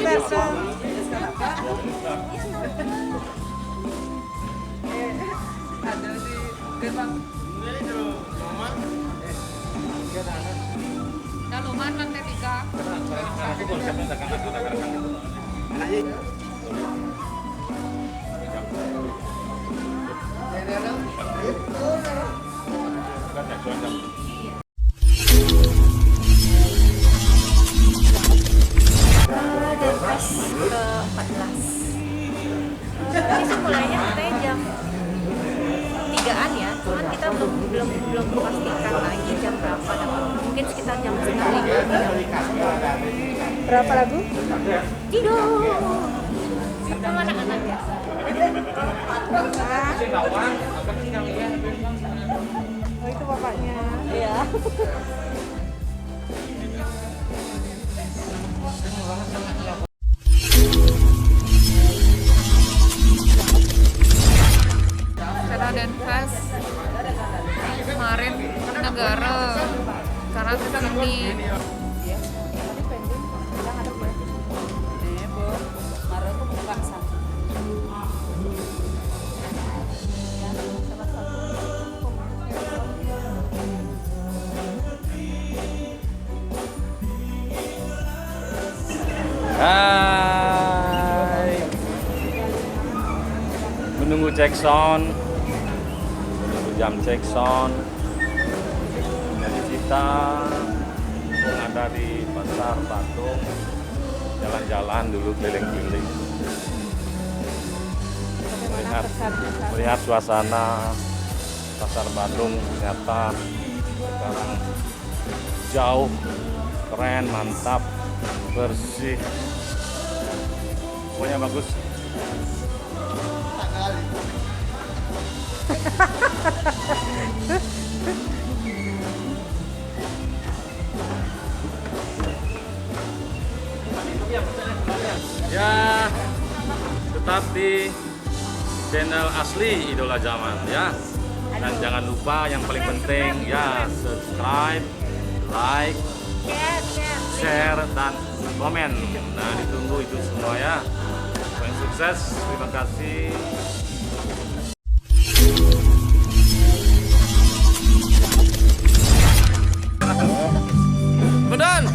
datang. Ada di gerbang. Daluman lantai 3. Dan pas ke-14. Ini sih mulainya katanya jam 3-an ya, cuman kita belum pastikan lagi jam berapa. Mungkin sekitar jam setengah 5. Berapa lagu? Tidur. Sama anak-anak ya. Oh itu bapaknya. Iya. Acara Denfest kemarin negara karena kesini. Hai. Menunggu cek sound. Menunggu jam cek sound. Jadi kita ada di Pasar Bandung. Jalan-jalan dulu keliling-keliling. Melihat suasana Pasar Bandung ternyata sekarang jauh, keren, mantap, bersih, pokoknya bagus. Ya, tetap di channel asli Idola Zaman ya. Dan jangan lupa yang paling penting ya, subscribe, like, share, dan komen. Nah, ditunggu itu semua ya. Yang sukses, terima kasih. Kemudian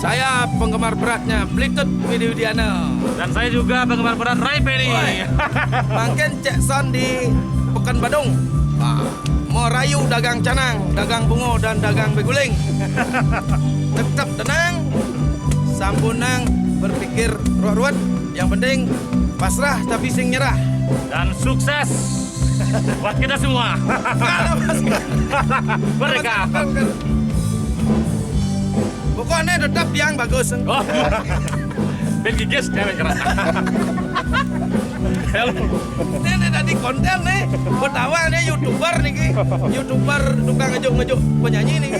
saya penggemar beratnya Blitut Widiana. Dan saya juga penggemar berat Ray Penny. Mungkin cek son di Pekan Badung. Mau rayu dagang canang, dagang bungo dan dagang beguling. Tetap tenang, sampunang berpikir ruwet. Yang penting pasrah tapi sing nyerah. Dan sukses buat kita semua. Mereka. Pokoknya tetap yang bagus. Oh, Ben Gigis cewek keras. Ini tadi konten nih, pertama nih YouTuber nih, YouTuber tukang ngejuk penyanyi nih.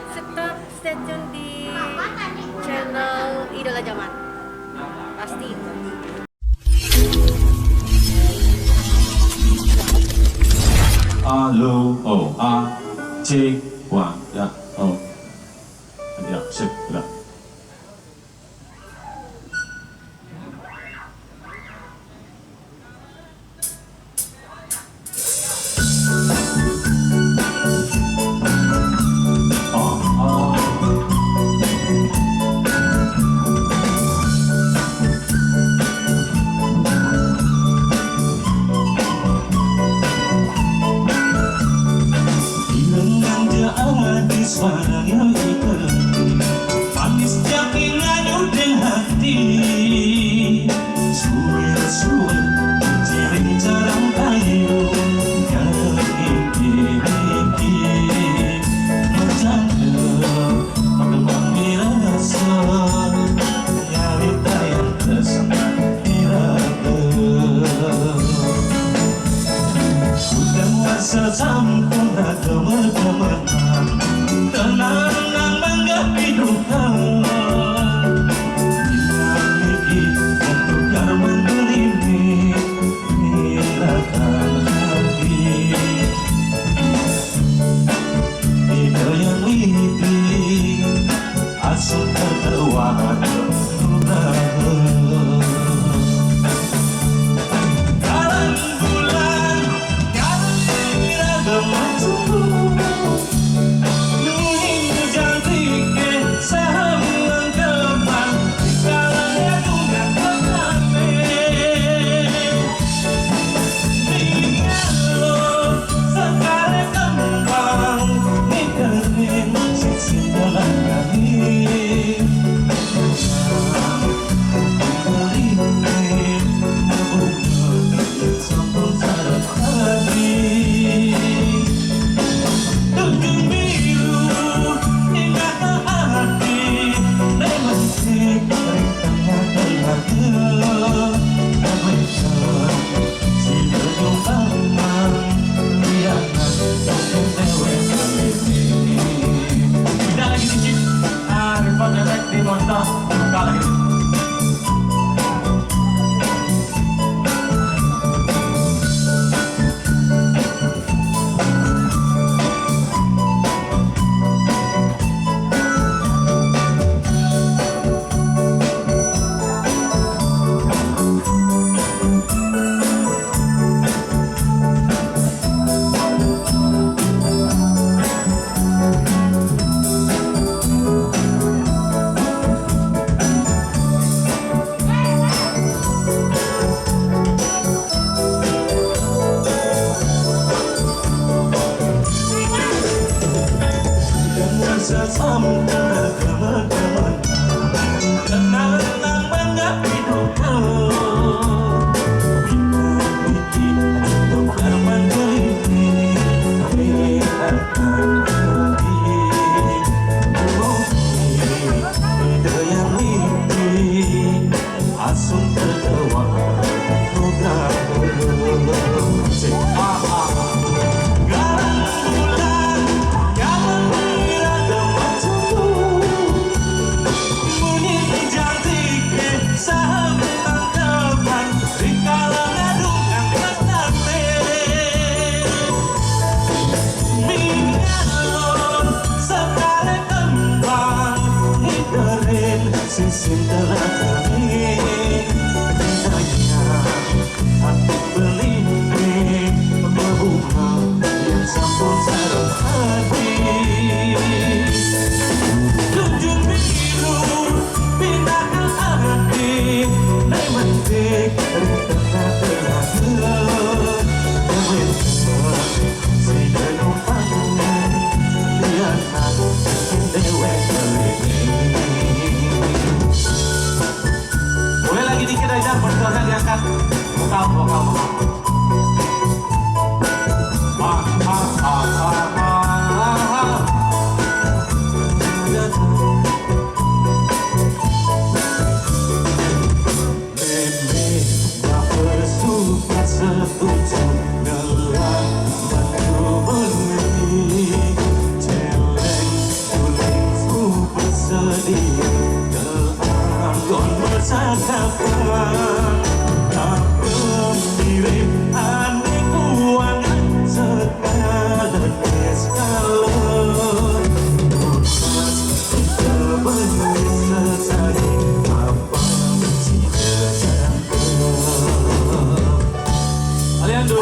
Tetap stay tune di channel Idola Zaman. Pasti itu. Halo, oh, A, C, wah, ya, oh, ya, sip, ya. Suaranya ikhlas, manis jadi ngadu dan hati. Suwe-suwe, ciring carang kayu, yang iki-iki. Bercanda, memang dirasa, nyarita yang tersengat dirata. Udah masa sampun rada merteman, tenang menggapi duka. Dinamiki untuk karman melini miratan hati. Tidak yang lipi asuh tertawar Jalan bulan, jalan iragam macam Sisin telatani indahnya hati berlinding berbunga yang sampun sarung hati. Tunjung biru binakan hati nai mentik tengah-tengah gelap Dewentar si denupang lihatlah dewe berlinding. Boleh lagi dikit aja, berdoa diangkat vokal. Meme tak bersumpah setuju dalam bantu mengerti. Celeng tuling ku bersedia Anggon bersatapan tak mengirim aneh uangan sekala eskalon Utas terbenih sesari apa si kesangkep Aliando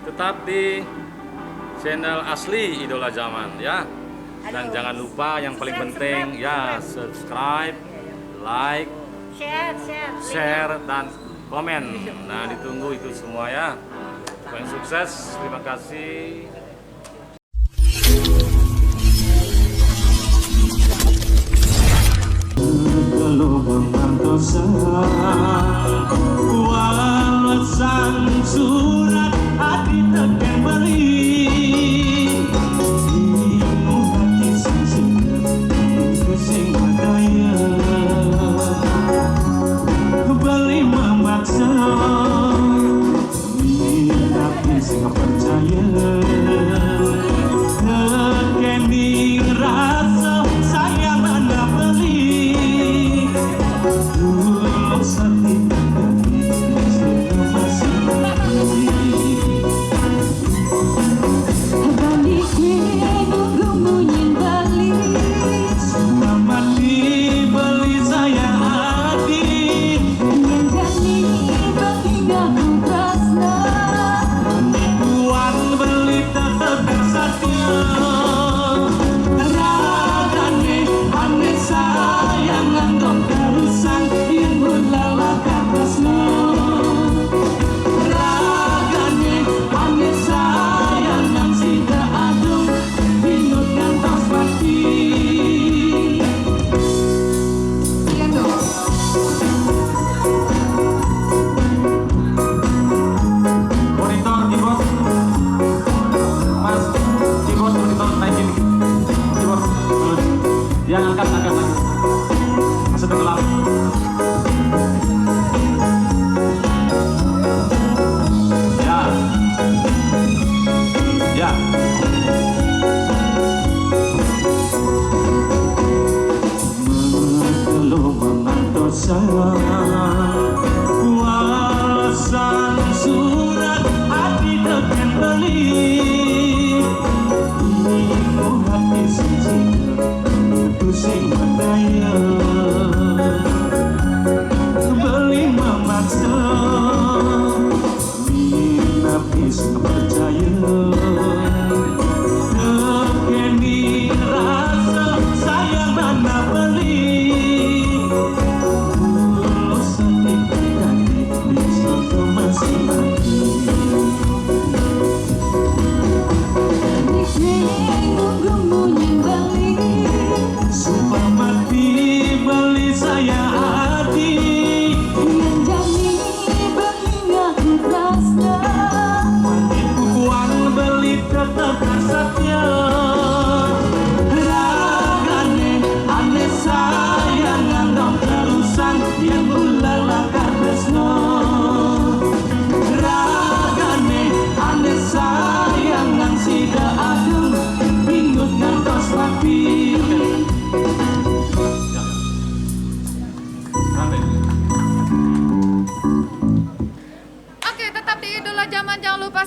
tetap di channel asli Idola Zaman ya. Dan jangan lupa yang paling penting ya subscribe, like, share dan komen. Nah ditunggu itu semua ya. Yang sukses, terima kasih. Walasan surat hati tekan beri Inu hati sing sing daya Beli memaksa Tapi sing percaya Kekeni rasa sayang anda beli Sati Walasan surat hati tekan beli Inu hati sing pusing berdaya Beli memaksa Minapis percaya Kekeni rasa sayang mana beli Sumpah mati beli saya hati Yang jami beringat rasa Mati uang beli tetap rasanya Ragane aneh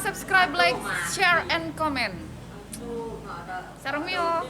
subscribe, like, share, and comment. Sarang mio.